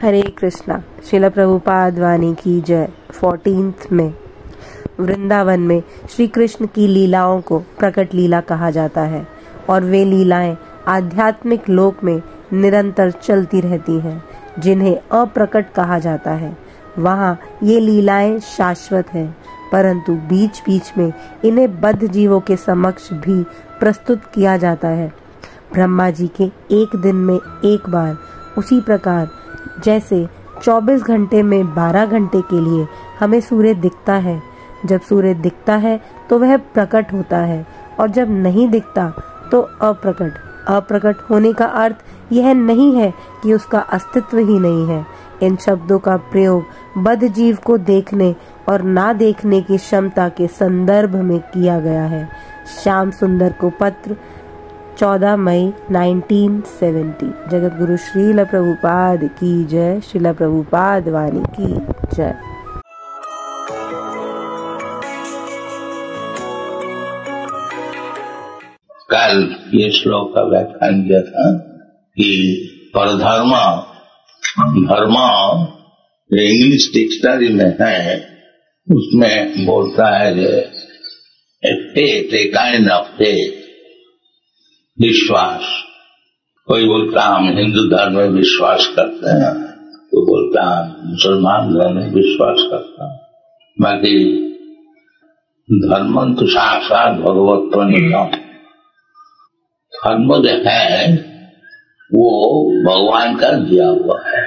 हरे कृष्णा। श्रील प्रभुपाद वाणी की जय। 14th में वृंदावन में श्री कृष्ण की लीलाओं को प्रकट लीला कहा जाता है और वे लीलाएं आध्यात्मिक लोक में निरंतर चलती रहती हैं, जिन्हें अप्रकट कहा जाता है। वहाँ ये लीलाएं शाश्वत हैं, परंतु बीच बीच में इन्हें बद्ध जीवों के समक्ष भी प्रस्तुत किया जाता है। ब्रह्मा जी के एक दिन में एक बार, उसी प्रकार जैसे 24 घंटे में 12 घंटे के लिए हमें सूर्य दिखता है। जब सूर्य दिखता है तो वह प्रकट होता है, और जब नहीं दिखता तो अप्रकट। अप्रकट होने का अर्थ यह नहीं है कि उसका अस्तित्व ही नहीं है। इन शब्दों का प्रयोग बद्ध जीव को देखने और ना देखने की क्षमता के संदर्भ में किया गया है। श्याम सुंदर को पत्र 14 मई 1970। जगत गुरु श्रील प्रभुपाद की जय। श्रील प्रभुपाद वाणी की जय। कल ये श्लोक का व्याख्यान किया था कि परधर्म धर्म इंग्लिश डिक्शनरी में है, उसमें बोलता है ए काइंड ऑफ फेथ, विश्वास। कोई बोलता हम हिंदू धर्म में विश्वास करते हैं, तो बोलता हम मुसलमान धर्म में विश्वास करता हूँ। बाकी धर्म तो साक्षात भगवत्व निगम। धर्म जो है वो भगवान का दिया हुआ है।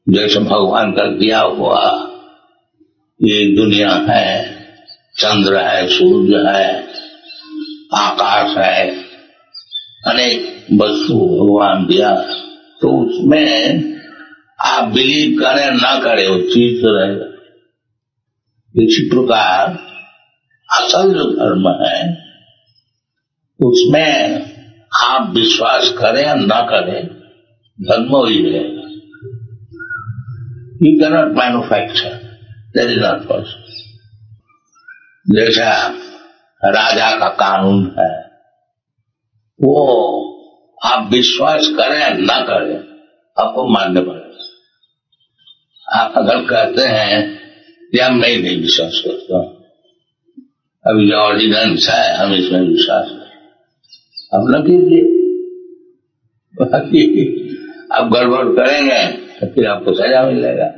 जैसे भगवान का दिया हुआ ये दुनिया है, चंद्र है, सूर्य है, आकाश है, अनेक वस्तु भगवान दिया, तो उसमें आप बिलीव करें ना करें वो चीज रहेगा। इसी प्रकार असल जो धर्म है उसमें आप विश्वास करें या ना करें, धर्म वही रहेगा। You cannot manufacture, that is not possible. जैसा राजा का कानून है, वो आप विश्वास करें या ना करें, आपको मानना पड़ेगा। आप अगर कहते हैं या मैं नहीं विश्वास करता, अभी जो ऑर्डिनेंस है हम इसमें विश्वास करें, अब न कीजिए। आप गड़बड़ करेंगे तो फिर आपको सजा मिलेगा।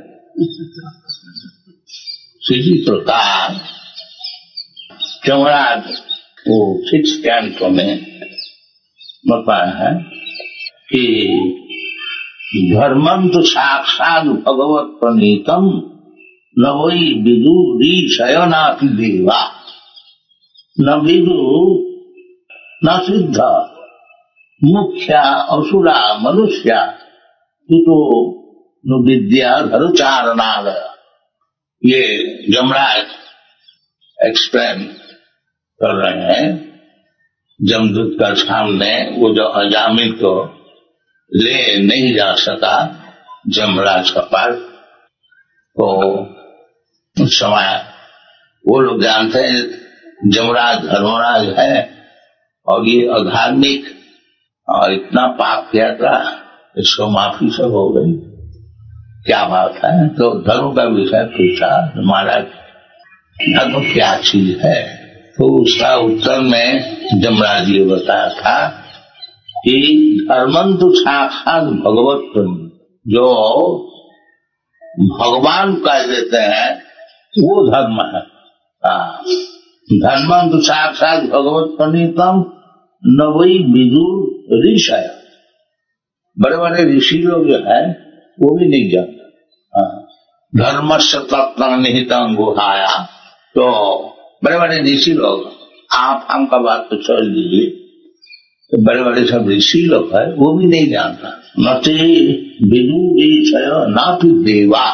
इसी प्रकार चमराज वो 6 कैंटों में बताया है कि धर्मं तो साक्षात् भगवत प्रणीतम न वही विदुरी शयनापि देवा न विदु न सिद्ध मुख्या असुरा मनुष्या तो न विद्या धरुचारणालय। ये जमराज एक्सप्लेन कर रहे हैं। जमदूत का सामने वो जो अजामिल को ले नहीं जा सका जमराज का पास, तो उस समय वो लोग जानते हैं जमराज धर्मराज है और ये अधार्मिक और इतना पाप किया था, इसको माफी सब हो गई, क्या बात है। तो धर्म का विषय पूछा, महाराज धर्म क्या चीज है? तो उसका उत्तर में जमराज जी बताया था कि धर्मं तो साक्षात भगवत, जो भगवान कह देते हैं वो धर्म है। धर्मं तो साक्षात भगवत प्रणीतम न वही विदुर ऋषय। बड़े बड़े ऋषि लोग जो है वो भी नहीं जानते। धर्मस्य तत्व निहितं गुहाया, तो बड़े बड़े ऋषि लोग, आप हमका बात तो छोड़ दीजिए, तो बड़े बड़े सब ऋषि लोग है वो भी नहीं जानता। नति विदुरीशय नापि देवा,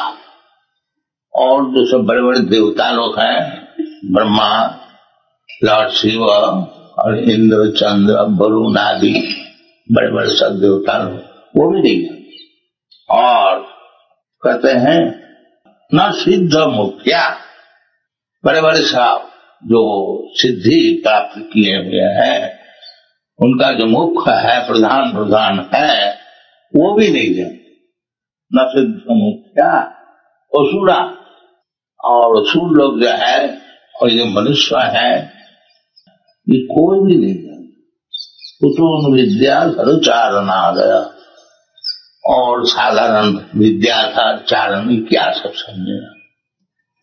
और जो सब बड़े बड़े देवता लोग हैं, ब्रह्मा, लॉर्ड शिव और इंद्र, चंद्र, वरुण आदि बड़े बड़े सब देवता लोग, वो भी नहीं जानते। और कहते हैं न सिद्ध मुख्या, बड़े बड़े साहब जो सिद्धि प्राप्त किए हुए हैं, उनका जो मुख्य है, प्रधान है, वो भी नहीं जानते। न सिद्ध मुख्या असुरा, और असुर लोग जो है और ये मनुष्य है ये कोई भी नहीं जानता। कुतून विद्या धरुचारणादय, और साधारण विद्या था चारण क्या सब समझेगा।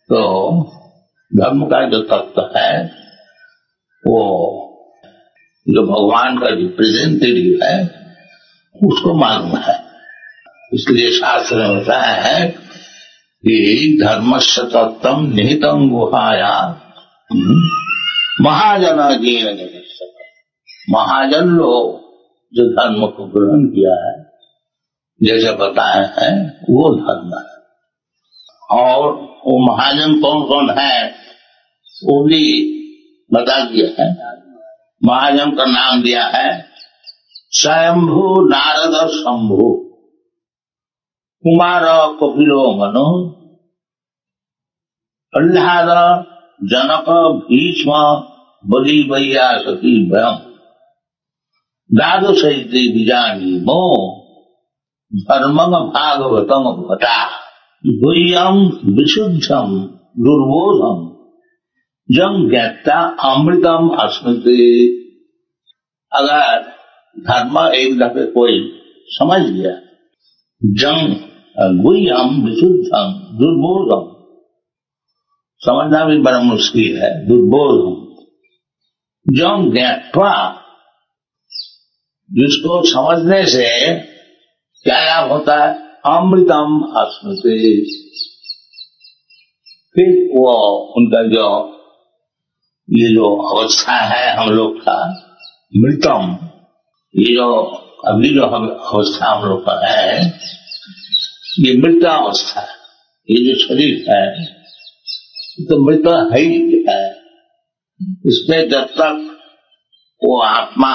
तो धर्म का जो तत्व है वो जो भगवान का रिप्रेजेंटेटिव है उसको मालूम है। इसलिए शास्त्र में बताया है कि धर्मस्य तत्वं निहितं गुहाया महाजना जीन निश्चय। महाजन लोग जो धर्म को ग्रहण किया है जैसे बताया है वो धर्म है। और वो महाजन कौन कौन है वो भी बता दिया है। महाजन का नाम दिया है स्वयंभू नारद शंभु कुमार कपिलो मनु प्रह्लाद जनक भीष्म बलि वैयासकी भयम द्वादशैते बीजानीमो धर्मम भागवतम भटा गुह्यम विशुद्धम दुर्बोधम जम ज्ञाता अमृतम अस्मृति। अगर धर्म एक दफे कोई समझ लिया, जम गुह्यम विशुद्धम दुर्बोधम, समझना भी बड़ा मुश्किल है, दुर्बोधम जम ज्ञात्वा, जिसको समझने से क्या लाभ होता है, अमृतम अस्मृति। फिर वो उनका जो ये जो अवस्था है हम लोग का मृतम, ये जो अभी जो अवस्था हम लोग का है ये मृत अवस्था है। ये जो शरीर है तो मृत है ही है। इसमें जब तक वो आत्मा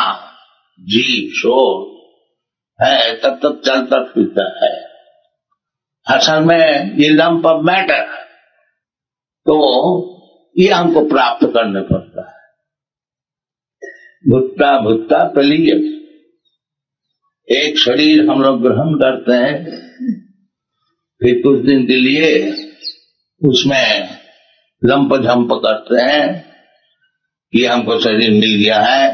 जीव शोर है तब तक चलता फिरता है। असल में ये लंप ऑफ मैटर, तो ये हमको प्राप्त करने पड़ता है। भुट्टा भुट्टा प्रलीय, एक शरीर हम लोग ग्रहण करते हैं, फिर कुछ दिन के लिए उसमें लंप झंप करते हैं कि हमको शरीर मिल गया है,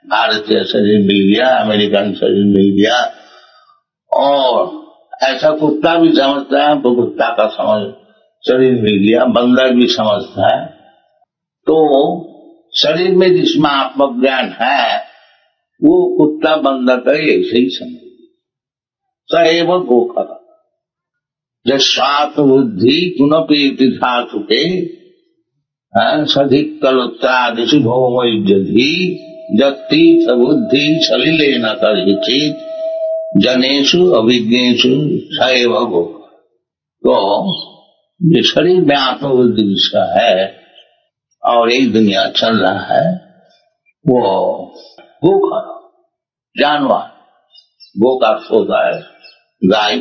भारतीय शरीर मिल गया, अमेरिकन शरीर मिल गया। और ऐसा कुत्ता भी समझता है तो कुत्ता का समझ शरीर मिल गया, बंदर भी समझता है। तो शरीर में जिसमें आत्मज्ञान है वो कुत्ता बंदर का ऐसे ही समझ सैव गोखर जस्वात्म बुद्धि कुनपी धातु के सधिक कलोत्रादिशु भौमयी जत्ती सबुद्धि सलिले न करिचित जनेषु अभिज्ञेषु सैव गोखर। तो ये शरीर में आत्मबुद्धि जिसका है और एक दुनिया चल रहा है वो गोखर जानवर। गो का अर्थ होता है गाय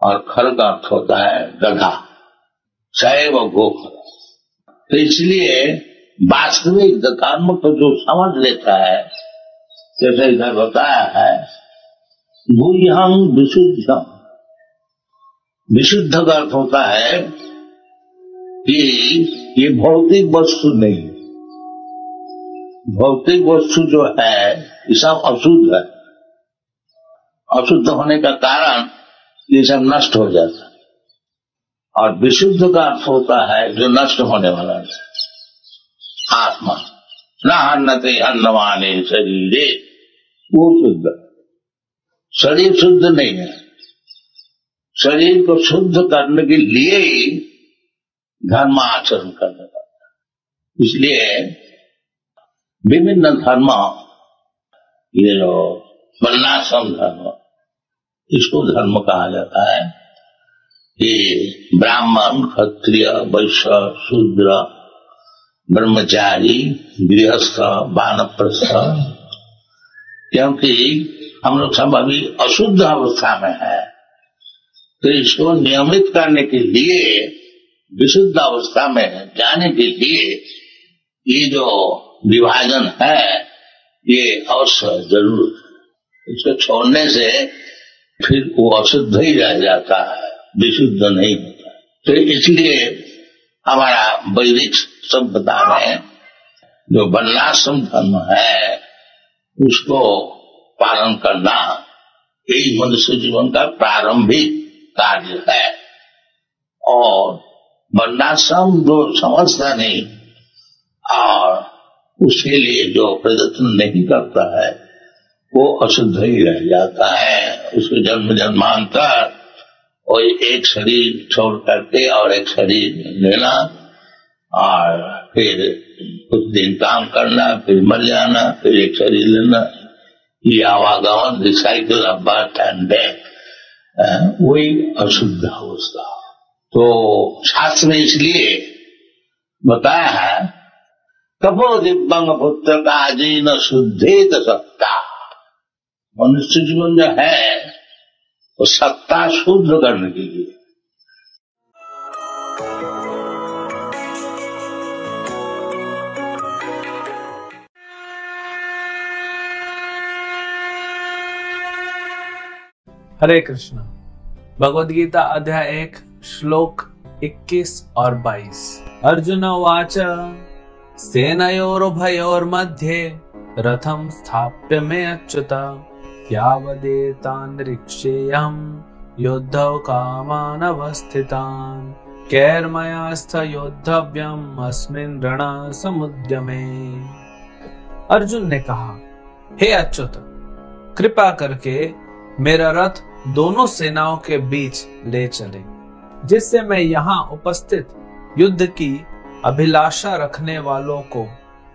और खर का अर्थ होता है गधा, सैव गोखर। तो इसलिए वास्तविक धर्म को जो समझ लेता है, जैसे इधर बताया है गुह्यं विशुद्धम, विशुद्ध का अर्थ होता है कि ये भौतिक वस्तु नहीं, भौतिक वस्तु जो है ये सब अशुद्ध है। अशुद्ध होने का कारण ये सब नष्ट हो जाता है। और विशुद्ध का अर्थ होता है जो नष्ट होने वाला है, आत्मा। न अन्नते अन्नवाने शरीरे, वो शुद्ध। शरीर शुद्ध नहीं है। शरीर को शुद्ध करने के लिए ही धर्म आचरण करने पड़ता है। इसलिए विभिन्न धर्म, ये जो वर्णाश्रम धर्म, इसको धर्म कहा जाता है कि ब्राह्मण क्षत्रिय वैश्य शूद्र ब्रह्मचारी गृहस्थ वानप्रस्थ। क्योंकि हम लोग सब अभी अशुद्ध अवस्था में है, तो इसको नियमित करने के लिए, विशुद्ध अवस्था में जाने के लिए ये जो विभाजन है ये अवश्य जरूर। इसको छोड़ने से फिर वो अशुद्ध ही रह जाता है, विशुद्ध नहीं होता। तो इसलिए हमारा वैदिक सभ्यता में जो वर्णाश्रम धर्म है उसको पालन करना यही मनुष्य जीवन का प्रारंभिक कार्य है। और वर्णाश्रम जो समझता नहीं और उसके लिए जो प्रयत्न नहीं करता है वो अशुद्ध ही रह जाता है। उसको जन्म जन्मांतर और एक शरीर छोड़ करके और एक शरीर लेना और फिर कुछ दिन काम करना, फिर मर जाना, फिर एक शरीर लेना, ये आवागमन, the cycle of birth and death, वही अशुद्ध अवस्था। तो शास्त्र में इसलिए बताया है कपो दिव्यंग पुत्र का जीन शुद्धेत सत्ता। मनुष्य जीवन जो है वो सत्ता शुद्ध करने के लिए। हरे कृष्णा। भगवद गीता अध्याय 1 श्लोक 21 और 22। अर्जुन उवाच सेनयोरुभयोर्मध्ये रथं स्थाप्य मे अच्युत यावदेतान्निरीक्षेऽहं युद्धौ कामानवस्थितान् कैर्मयास्थ योद्धव्यम् अस्मिन् रणसमुद्यमे। अर्जुन ने कहा, हे अच्युत, कृपा करके मेरा रथ दोनों सेनाओं के बीच ले चले, जिससे मैं यहाँ उपस्थित युद्ध की अभिलाषा रखने वालों को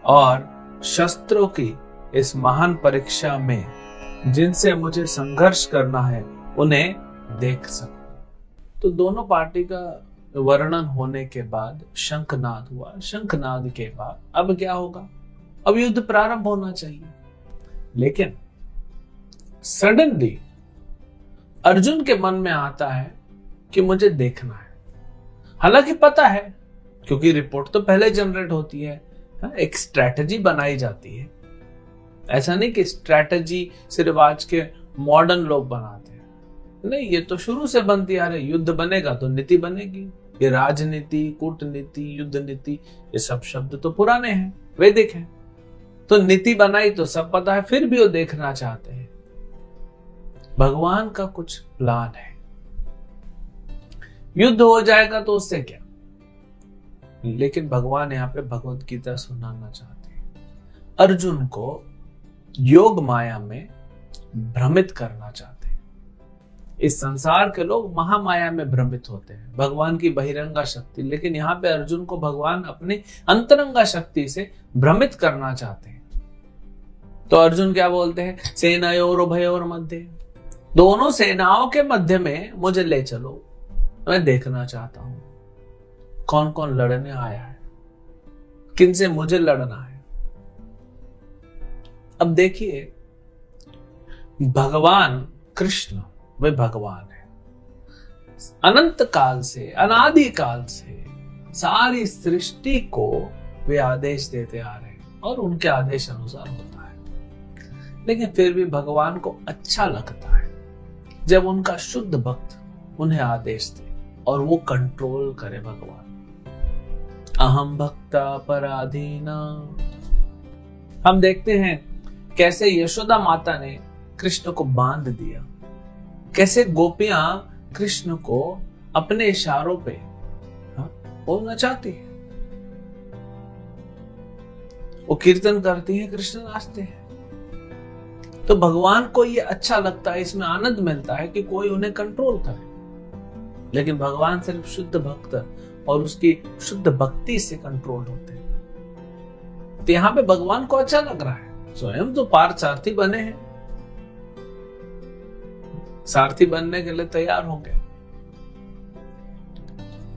और शस्त्रों की इस महान परीक्षा में जिनसे मुझे संघर्ष करना है उन्हें देख सकूं। तो दोनों पार्टी का वर्णन होने के बाद शंखनाद हुआ। शंखनाद के बाद अब क्या होगा? अब युद्ध प्रारंभ होना चाहिए। लेकिन सडनली अर्जुन के मन में आता है कि मुझे देखना है। हालांकि पता है, क्योंकि रिपोर्ट तो पहले जनरेट होती है, एक स्ट्रैटेजी बनाई जाती है। ऐसा नहीं कि स्ट्रैटेजी सिर्फ आज के मॉडर्न लोग बनाते हैं, नहीं, ये तो शुरू से बनती आ रही। युद्ध बनेगा तो नीति बनेगी। ये राजनीति, कूटनीति, युद्ध नीति, ये सब शब्द तो पुराने हैं, वैदिक हैं। तो नीति बनाई तो सब पता है, फिर भी वो देखना चाहते हैं। भगवान का कुछ प्लान है। युद्ध हो जाएगा तो उससे क्या, लेकिन भगवान यहां पे भगवत गीता सुनाना चाहते हैं। अर्जुन को योग माया में भ्रमित करना चाहते हैं। इस संसार के लोग महामाया में भ्रमित होते हैं, भगवान की बहिरंगा शक्ति, लेकिन यहाँ पे अर्जुन को भगवान अपनी अंतरंगा शक्ति से भ्रमित करना चाहते हैं। तो अर्जुन क्या बोलते हैं? सेनायोर उभयोर मध्य, दोनों सेनाओं के मध्य में मुझे ले चलो, मैं देखना चाहता हूं कौन कौन लड़ने आया है, किनसे मुझे लड़ना है। अब देखिए, भगवान कृष्ण वे भगवान है। अनंत काल से, अनादि काल से सारी सृष्टि को वे आदेश देते आ रहे हैं और उनके आदेश अनुसार होता है। लेकिन फिर भी भगवान को अच्छा लगता है जब उनका शुद्ध भक्त उन्हें आदेश दे और वो कंट्रोल करे। भगवान अहम भक्ता पराधीना। हम देखते हैं कैसे यशोदा माता ने कृष्ण को बांध दिया, कैसे गोपियां कृष्ण को अपने इशारों पे बोलना चाहती है। वो कीर्तन करती है, कृष्ण नाचते हैं। तो भगवान को ये अच्छा लगता है, इसमें आनंद मिलता है कि कोई उन्हें कंट्रोल करे। लेकिन भगवान सिर्फ शुद्ध भक्त और उसकी शुद्ध भक्ति से कंट्रोल होते हैं। तो यहां पे भगवान को अच्छा लग रहा है, स्वयं तो पार्थ सारथी बने हैं, सारथी बनने के लिए तैयार हो गए।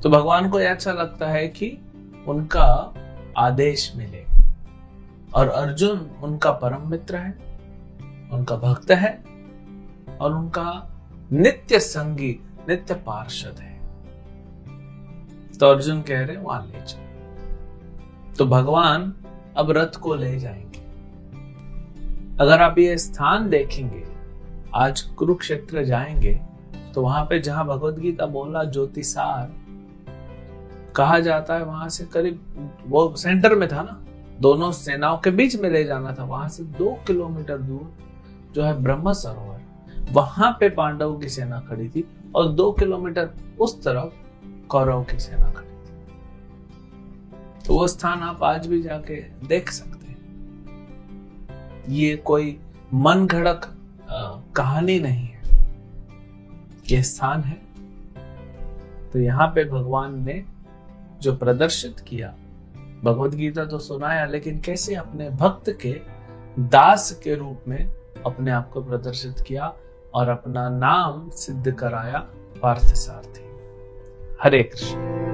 तो भगवान को यह अच्छा लगता है कि उनका आदेश मिले। और अर्जुन उनका परम मित्र है, उनका भक्त है और उनका नित्य संगी, नित्य पार्षद है। तो अर्जुन कह रहे वहां ले जाओ। तो भगवान अब रथ को ले जाएंगे। अगर आप ये स्थान देखेंगे, आज कुरुक्षेत्र जाएंगे तो वहां पे जहां भगवत गीता बोला ज्योतिसार कहा जाता है, वहां से करीब वो सेंटर में था ना, दोनों सेनाओं के बीच में ले जाना था, वहां से 2 किलोमीटर दूर जो है ब्रह्म सरोवर, वहां पे पांडवों की सेना खड़ी थी और 2 किलोमीटर उस तरफ कौरव की सेना खड़ी थी। तो वो स्थान आप आज भी जाके देख सकते हैं। ये कोई मन घड़क कहानी नहीं है, ये स्थान है। तो यहाँ पे भगवान ने जो प्रदर्शित किया, भगवत गीता तो सुनाया, लेकिन कैसे अपने भक्त के दास के रूप में अपने आप को प्रदर्शित किया और अपना नाम सिद्ध कराया पार्थसारथी। हरे कृष्ण।